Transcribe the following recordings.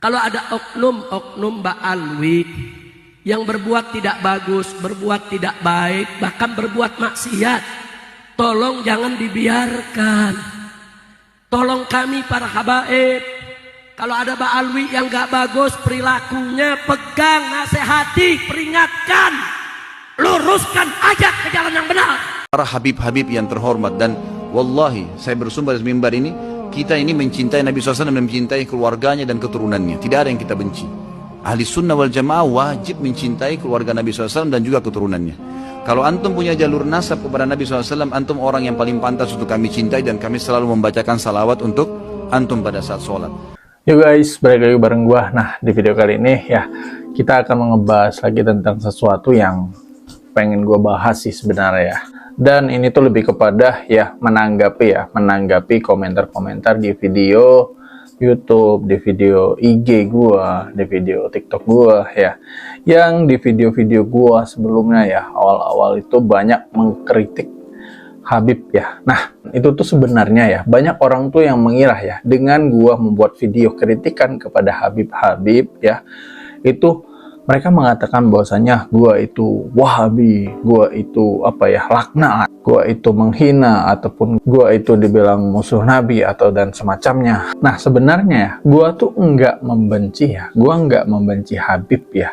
Kalau ada oknum ba'alwi yang berbuat tidak bagus, berbuat tidak baik, bahkan berbuat maksiat, tolong jangan dibiarkan. Tolong kami para habaib, kalau ada ba'alwi yang gak bagus perilakunya, pegang, nasihati, peringatkan, luruskan, ajak ke jalan yang benar. Para habib-habib yang terhormat, dan wallahi saya bersumpah di mimbar ini, kita ini mencintai Nabi SAW dan mencintai keluarganya dan keturunannya. Tidak ada yang kita benci. Ahli sunnah wal jamaah wajib mencintai keluarga Nabi SAW dan juga keturunannya. Kalau antum punya jalur nasab kepada Nabi SAW, antum orang yang paling pantas untuk kami cintai, dan kami selalu membacakan salawat untuk antum pada saat sholat. Yo guys, balik lagi bareng gua. Nah, di video kali ini ya kita akan ngebahas lagi tentang sesuatu yang pengen gua bahas sih sebenarnya ya. Dan ini tuh lebih kepada ya menanggapi komentar-komentar di video YouTube, di video IG gua, di video TikTok gua ya. Yang di video-video gua sebelumnya ya, awal-awal itu banyak mengkritik Habib ya. Nah, itu tuh sebenarnya ya, banyak orang tuh yang mengira ya, dengan gua membuat video kritikan kepada Habib-Habib ya, itu mereka mengatakan bahwasanya gua itu Wahabi, gua itu laknat, gua itu menghina, ataupun gua itu dibilang musuh Nabi atau dan semacamnya. Nah, sebenarnya ya, gua tuh enggak membenci ya, gua enggak membenci Habib ya.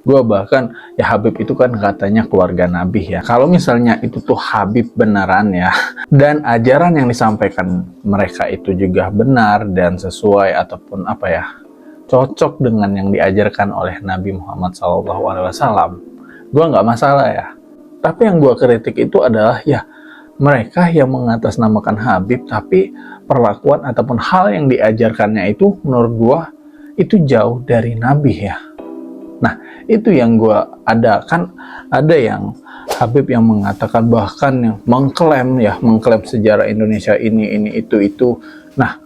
Gua bahkan ya, Habib itu kan katanya keluarga Nabi ya. Kalau misalnya itu tuh Habib beneran ya, dan ajaran yang disampaikan mereka itu juga benar dan sesuai ataupun cocok dengan yang diajarkan oleh Nabi Muhammad SAW, gue nggak masalah ya. Tapi yang gue kritik itu adalah ya mereka yang mengatasnamakan Habib, tapi perlakuan ataupun hal yang diajarkannya itu menurut gue itu jauh dari Nabi ya. Nah, itu yang gue ada yang Habib yang mengatakan, bahkan yang mengklaim sejarah Indonesia ini itu. Nah,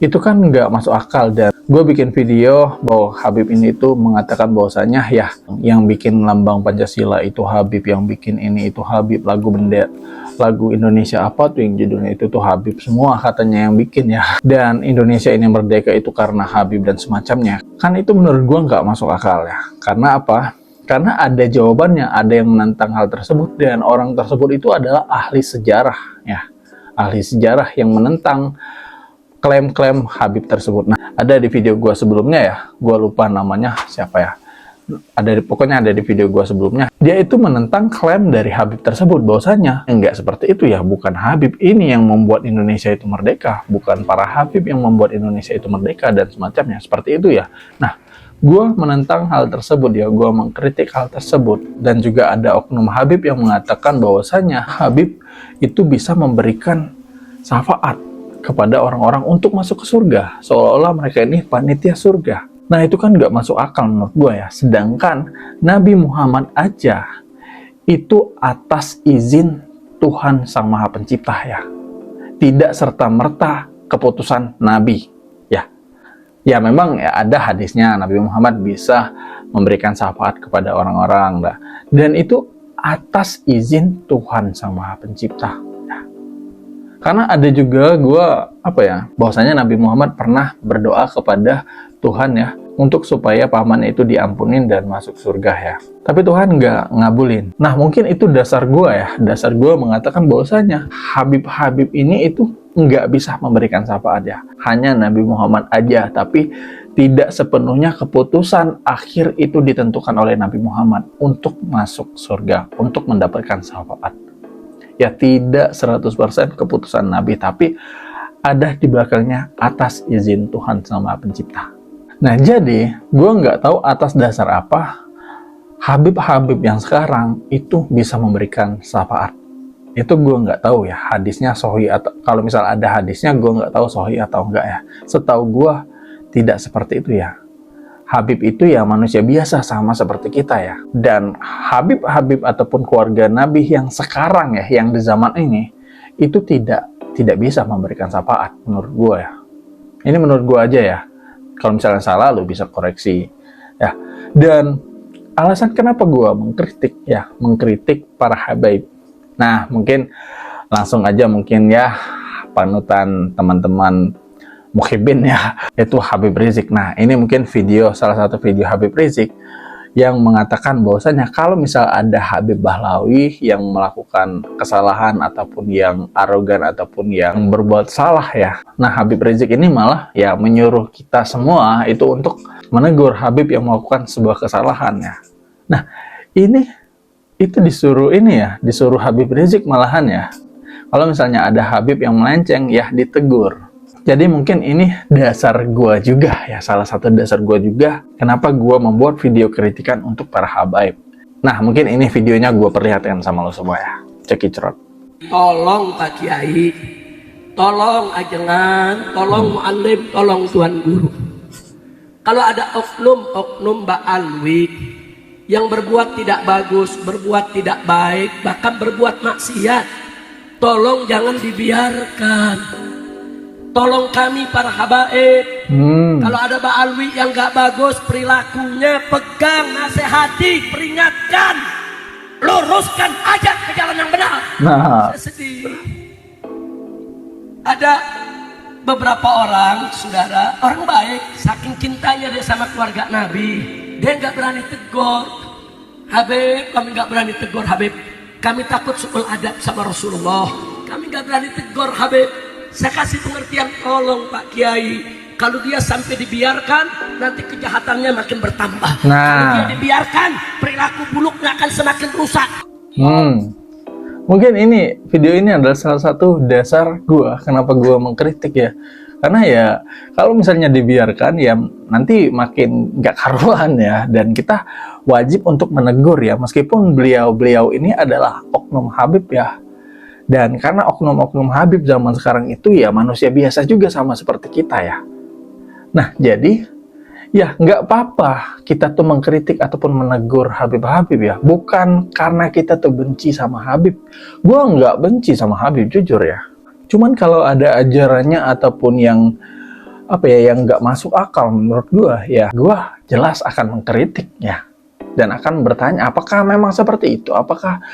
itu kan nggak masuk akal. Dan gue bikin video bahwa Habib ini tuh mengatakan bahwasanya ya yang bikin lambang Pancasila itu Habib, yang bikin ini itu Habib, lagu Indonesia apa tuh yang judulnya itu tuh Habib semua katanya yang bikin ya, dan Indonesia ini merdeka itu karena Habib dan semacamnya. Kan itu menurut gue nggak masuk akal ya. Karena apa? Karena ada jawabannya, ada yang menentang hal tersebut, dan orang tersebut itu adalah ahli sejarah ya, ahli sejarah yang menentang klaim-klaim Habib tersebut. Nah, ada di video gua sebelumnya ya, gua lupa namanya siapa ya, pokoknya ada di video gua sebelumnya, dia itu menentang klaim dari Habib tersebut bahwasanya enggak seperti itu ya, bukan Habib ini yang membuat Indonesia itu merdeka, bukan para Habib yang membuat Indonesia itu merdeka dan semacamnya, seperti itu ya. Nah, gua menentang hal tersebut ya, gua mengkritik hal tersebut. Dan juga ada oknum Habib yang mengatakan bahwasanya Habib itu bisa memberikan syafaat kepada orang-orang untuk masuk ke surga, seolah-olah mereka ini panitia surga. Nah, itu kan nggak masuk akal menurut gue ya. Sedangkan Nabi Muhammad aja itu atas izin Tuhan Sang Maha Pencipta ya, tidak serta-merta keputusan Nabi ya. Ya memang ya ada hadisnya Nabi Muhammad bisa memberikan syafaat kepada orang-orang, dan itu atas izin Tuhan Sang Maha Pencipta. Karena ada juga bahwasanya Nabi Muhammad pernah berdoa kepada Tuhan ya, untuk supaya pamannya itu diampunin dan masuk surga ya. Tapi Tuhan nggak ngabulin. Nah, mungkin itu dasar gue mengatakan bahwasanya Habib-Habib ini itu nggak bisa memberikan syafaat ya. Hanya Nabi Muhammad aja, tapi tidak sepenuhnya keputusan akhir itu ditentukan oleh Nabi Muhammad untuk masuk surga, untuk mendapatkan syafaat. Ya, tidak 100% keputusan Nabi, tapi ada di belakangnya atas izin Tuhan Sang Maha Pencipta. Nah, jadi gue nggak tahu atas dasar apa Habib-Habib yang sekarang itu bisa memberikan syafaat. Itu gue nggak tahu ya, hadisnya sahih atau kalau misal ada hadisnya gue nggak tahu sahih atau enggak ya. Setahu gue tidak seperti itu ya. Habib itu ya manusia biasa sama seperti kita ya. Dan Habib-Habib ataupun keluarga Nabi yang sekarang ya, yang di zaman ini, itu tidak bisa memberikan syafaat menurut gue ya. Ini menurut gue aja ya. Kalau misalnya salah, lu bisa koreksi ya. Dan alasan kenapa gue mengkritik para Habib. Nah, mungkin langsung aja ya panutan teman-teman Muhibin ya, itu Habib Rizik. Nah, ini mungkin salah satu video Habib Rizik yang mengatakan bahwasanya kalau misal ada Habib Bahlawi yang melakukan kesalahan ataupun yang arogan ataupun yang berbuat salah ya. Nah, Habib Rizik ini malah ya menyuruh kita semua itu untuk menegur Habib yang melakukan sebuah kesalahan ya. Nah, disuruh Habib Rizik malahan ya. Kalau misalnya ada Habib yang melenceng ya ditegur. Jadi mungkin ini dasar gua juga ya, salah satu dasar gua juga kenapa gua membuat video kritikan untuk para habaib. Nah, mungkin ini videonya gua perlihatkan sama lo semua ya. Cekicrot. Tolong Pak Kiai, tolong ajengan, tolong mu'alim, tolong tuan guru. Kalau ada oknum ba'alwi yang berbuat tidak bagus, berbuat tidak baik, bahkan berbuat maksiat, tolong jangan dibiarkan. Tolong kami para habaib. Kalau ada ba'alwi yang gak bagus perilakunya, pegang, nasihati, peringatkan, luruskan, ajak ke jalan yang benar. Nah, Saya sedih. Ada beberapa orang, saudara, orang baik, saking cintanya dia sama keluarga Nabi, dia gak berani tegur. Habib, kami gak berani tegur Habib. Kami takut su'ul adab sama Rasulullah. Kami gak berani tegur Habib. Saya kasih pengertian, tolong Pak Kiai, kalau dia sampai dibiarkan nanti kejahatannya makin bertambah. Kalau dia dibiarkan perilaku buruknya akan semakin rusak. Mungkin video ini adalah salah satu dasar gua kenapa gua mengkritik ya. Karena ya kalau misalnya dibiarkan ya nanti makin gak karuan ya, dan kita wajib untuk menegur ya, meskipun beliau ini adalah oknum Habib ya. Dan karena oknum-oknum Habib zaman sekarang itu ya manusia biasa juga sama seperti kita ya. Nah, jadi ya nggak apa-apa kita tuh mengkritik ataupun menegur Habib-Habib ya. Bukan karena kita tuh benci sama Habib. Gua nggak benci sama Habib, jujur ya. Cuman kalau ada ajarannya ataupun yang yang nggak masuk akal menurut gua ya, gua jelas akan mengkritik ya. Dan akan bertanya apakah memang seperti itu? Apakah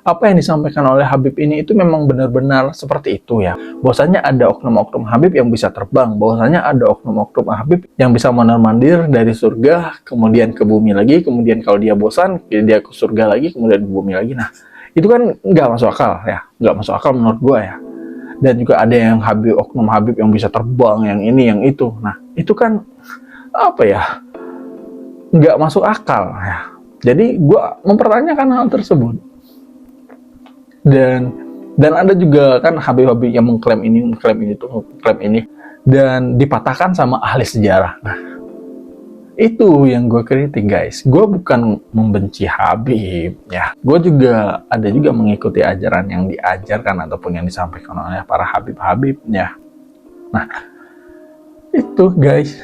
apa yang disampaikan oleh Habib ini itu memang benar-benar seperti itu ya. Bahwasanya ada oknum-oknum Habib yang bisa terbang, bahwasanya ada oknum-oknum Habib yang bisa mondar-mandir dari surga kemudian ke bumi lagi, kemudian kalau dia bosan dia ke surga lagi, kemudian ke bumi lagi. Nah, itu kan nggak masuk akal ya, nggak masuk akal menurut gua ya. Dan juga ada yang oknum Habib yang bisa terbang, yang ini, yang itu. Nah, itu kan nggak masuk akal ya. Jadi gua mempertanyakan hal tersebut. Dan ada juga kan Habib-Habib yang mengklaim ini dan dipatahkan sama ahli sejarah. Nah, itu yang gue kritik guys. Gue bukan membenci Habib ya. Gue juga ada mengikuti ajaran yang diajarkan ataupun yang disampaikan oleh para Habib-Habib ya. Nah, itu guys.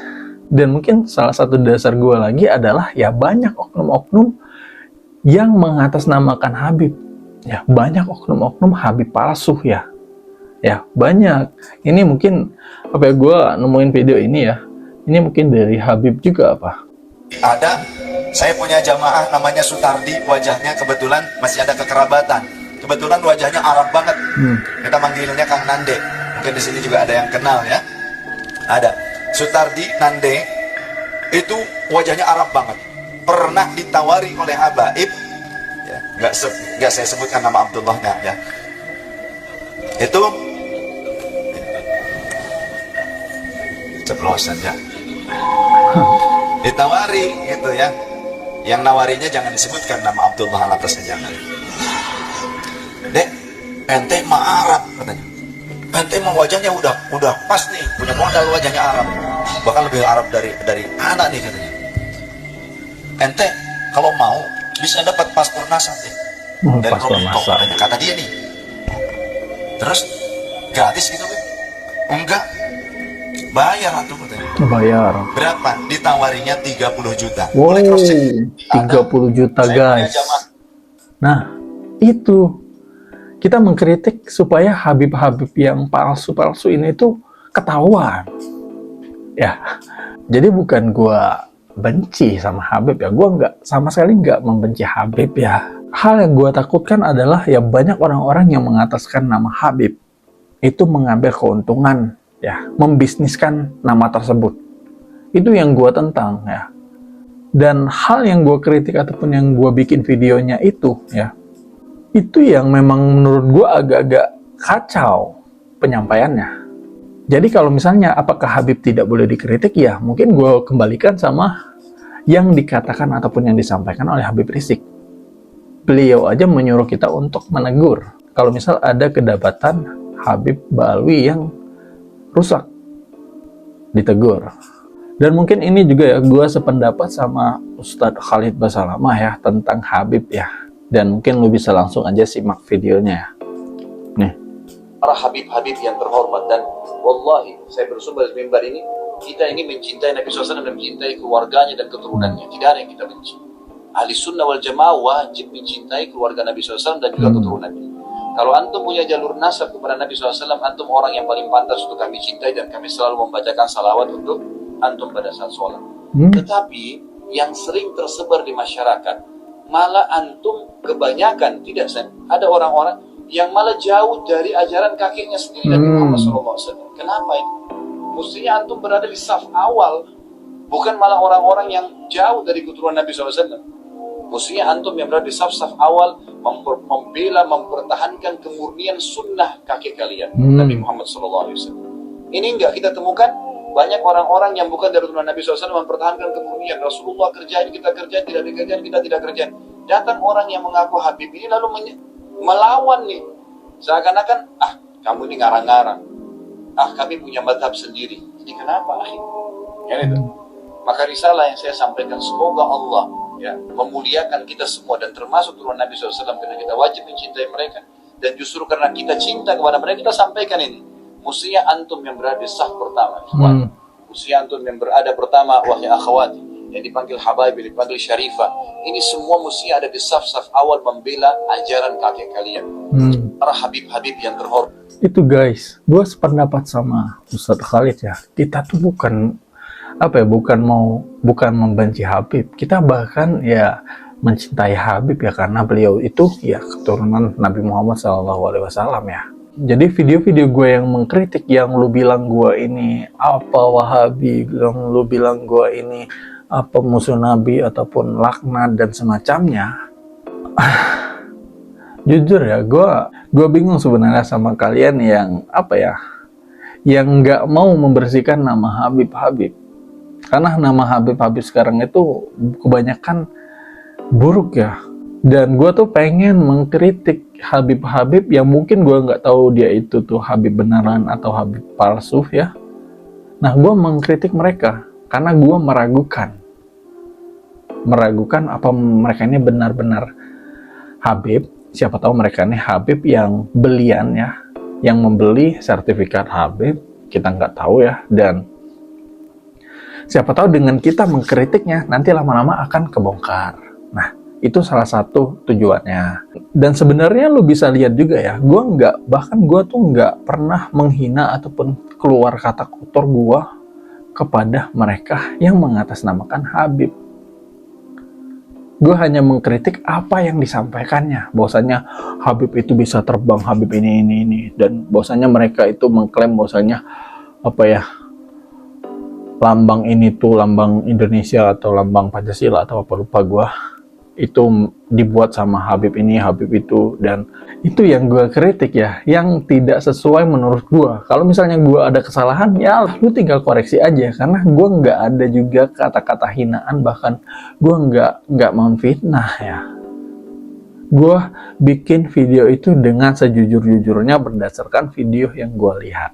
Dan mungkin salah satu dasar gue lagi adalah ya banyak oknum-oknum yang mengatasnamakan Habib. Ya, banyak oknum-oknum Habib palsu ya. Ya, banyak. Ini mungkin gue nemuin video ini ya. Ini mungkin dari Habib juga apa? Ada, saya punya jamaah namanya Sutardi, wajahnya kebetulan masih ada kekerabatan. Kebetulan wajahnya Arab banget. Kita manggilnya Kang Nande. Mungkin di sini juga ada yang kenal ya. Ada. Sutardi Nande itu wajahnya Arab banget. Pernah ditawari oleh habaib. Nggak saya sebutkan nama Abdullahnya ya. Itu ceplosan ya. Ditawari gitu ya. Yang nawarinya jangan disebutkan nama Abdullah alatasnya jangan. Dek, ente mah Arab katanya. Ente mah wajahnya udah pas nih, punya modal wajahnya Arab. Bahkan lebih Arab dari anak nih katanya. Ente kalau mau bisa dapat paspor NASA deh. Dari Prominfo katanya, kata dia nih. Terus gratis gitu kan? Enggak. Bayar atau katanya. Bayar. Berapa? Ditawarinya 30 juta. Wow, 30 juta guys. Nah, itu kita mengkritik supaya Habib-Habib yang palsu-palsu ini tuh ketahuan. Ya. Jadi bukan gua benci sama Habib ya, gua sama sekali nggak membenci Habib ya. Hal yang gua takutkan adalah ya banyak orang-orang yang mengataskan nama Habib itu mengambil keuntungan ya membisniskan nama tersebut. Itu yang gue tentang ya. Dan hal yang gue kritik ataupun yang gue bikin videonya itu ya, itu yang memang menurut gue agak-agak kacau penyampaiannya. Jadi kalau misalnya apakah Habib tidak boleh dikritik, ya mungkin gue kembalikan sama yang dikatakan ataupun yang disampaikan oleh Habib Rizik. Beliau aja menyuruh kita untuk menegur kalau misal ada kedapatan Habib Ba'alwi yang rusak, ditegur. Dan mungkin ini juga ya, gue sependapat sama Ustadz Khalid Basalamah ya tentang Habib ya. Dan mungkin lu bisa langsung aja simak videonya ya. Nih. Para Habib-Habib yang terhormat, dan wallahi saya bersumber dari mimbar ini, kita ini mencintai Nabi SAW dan mencintai keluarganya dan keturunannya. Tidak ada yang kita benci. Ahli sunnah wal jamaah wajib mencintai keluarga Nabi SAW dan juga keturunannya. Kalau antum punya jalur nasab kepada Nabi SAW, antum orang yang paling pantas untuk kami cintai, dan kami selalu membacakan salawat untuk antum pada saat sholat. Tetapi yang sering tersebar di masyarakat, malah antum kebanyakan tidak, ada orang-orang yang malah jauh dari ajaran kakeknya sendiri Nabi Muhammad SAW. Kenapa itu? Mestinya antum berada di saf awal, bukan malah orang-orang yang jauh dari keturunan Nabi SAW. Mestinya antum yang berada di saf-saf awal, membela, mempertahankan kemurnian sunnah kakek kalian, Nabi Muhammad SAW. Ini enggak kita temukan banyak orang-orang yang bukan dari keturunan Nabi SAW mempertahankan kemurnian. Rasulullah kerjain, kita kerjain, tidak dikerjain, kita tidak kerjain. Datang orang yang mengaku Habib ini lalu melawan nih, seakan-akan kamu ini ngarang-ngarang, kami punya madhab sendiri. Jadi kenapa ya itu? Maka risalah yang saya sampaikan, semoga Allah ya memuliakan kita semua dan termasuk turun Nabi SAW, karena kita wajib mencintai mereka, dan justru karena kita cinta kepada mereka kita sampaikan ini. Mestinya antum yang berada di saf pertama, mestinya antum yang berada pertama, wahai akhwati yang dipanggil Habaib, dipanggil Syarifah, ini semua mestinya ada di saf-saf awal membela ajaran kakek kalian, para Habib-Habib yang terhormat. Itu guys, gue sependapat sama Ustadz Khalid ya. Kita tuh bukan bukan membenci Habib, kita bahkan ya mencintai Habib ya, karena beliau itu ya keturunan Nabi Muhammad SAW ya. Jadi video-video gue yang mengkritik, yang lu bilang gue ini apa Wahabi, yang lu bilang gue ini apa musuh Nabi ataupun laknat dan semacamnya, jujur ya, gue bingung sebenarnya sama kalian yang yang nggak mau membersihkan nama Habib-Habib. Karena nama Habib-Habib sekarang itu kebanyakan buruk ya. Dan gue tuh pengen mengkritik Habib-Habib yang mungkin gue nggak tahu dia itu tuh Habib beneran atau Habib palsu ya. Nah, gue mengkritik mereka karena gue meragukan apa mereka ini benar-benar Habib. Siapa tahu mereka ini Habib yang belian ya, yang membeli sertifikat Habib, kita nggak tahu ya. Dan siapa tahu dengan kita mengkritiknya nanti lama-lama akan kebongkar. Nah, itu salah satu tujuannya. Dan sebenarnya lu bisa lihat juga ya, bahkan gue tuh nggak pernah menghina ataupun keluar kata kotor gue kepada mereka yang mengatasnamakan Habib. Gue hanya mengkritik apa yang disampaikannya, bahwasanya Habib itu bisa terbang, Habib ini, dan bahwasanya mereka itu mengklaim bahwasanya lambang ini tuh lambang Indonesia atau lambang Pancasila atau apa, lupa gue, itu dibuat sama Habib ini, Habib itu. Dan itu yang gue kritik ya, yang tidak sesuai menurut gue. Kalau misalnya gue ada kesalahan, ya lu tinggal koreksi aja, karena gue nggak ada juga kata-kata hinaan, bahkan gue nggak memfitnah ya. Gue bikin video itu dengan sejujur-jujurnya berdasarkan video yang gue lihat.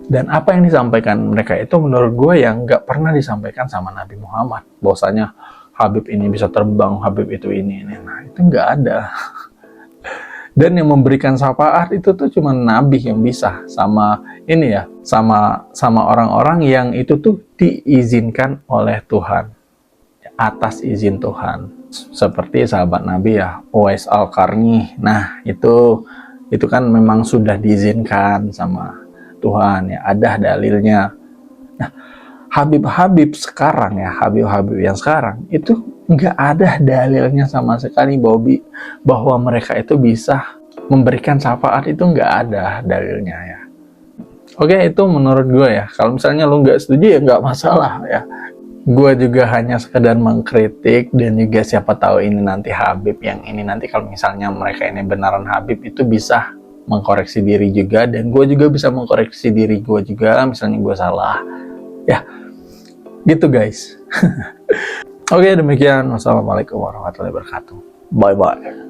Dan apa yang disampaikan mereka itu menurut gue yang nggak pernah disampaikan sama Nabi Muhammad, bahwasanya Habib ini bisa terbang, Habib itu ini. Nah, itu nggak ada. Dan yang memberikan syafaat itu tuh cuma Nabi yang bisa, sama ini ya, sama orang-orang yang itu tuh diizinkan oleh Tuhan, atas izin Tuhan. Seperti sahabat Nabi ya, Uwais Al-Qarni. Nah, itu kan memang sudah diizinkan sama Tuhan ya, ada dalilnya. Nah, Habib-Habib sekarang ya, Habib-Habib yang sekarang itu nggak ada dalilnya sama sekali bahwa mereka itu bisa memberikan syafaat, itu nggak ada dalilnya ya. Oke, itu menurut gue ya. Kalau misalnya lu nggak setuju ya nggak masalah ya. Gue juga hanya sekedar mengkritik, dan juga siapa tahu ini nanti Habib yang ini nanti kalau misalnya mereka ini beneran Habib itu bisa mengkoreksi diri juga, dan gue juga bisa mengkoreksi diri gue juga misalnya gue salah. Ya, gitu guys. Oke, demikian. Wassalamualaikum warahmatullahi wabarakatuh. Bye-bye.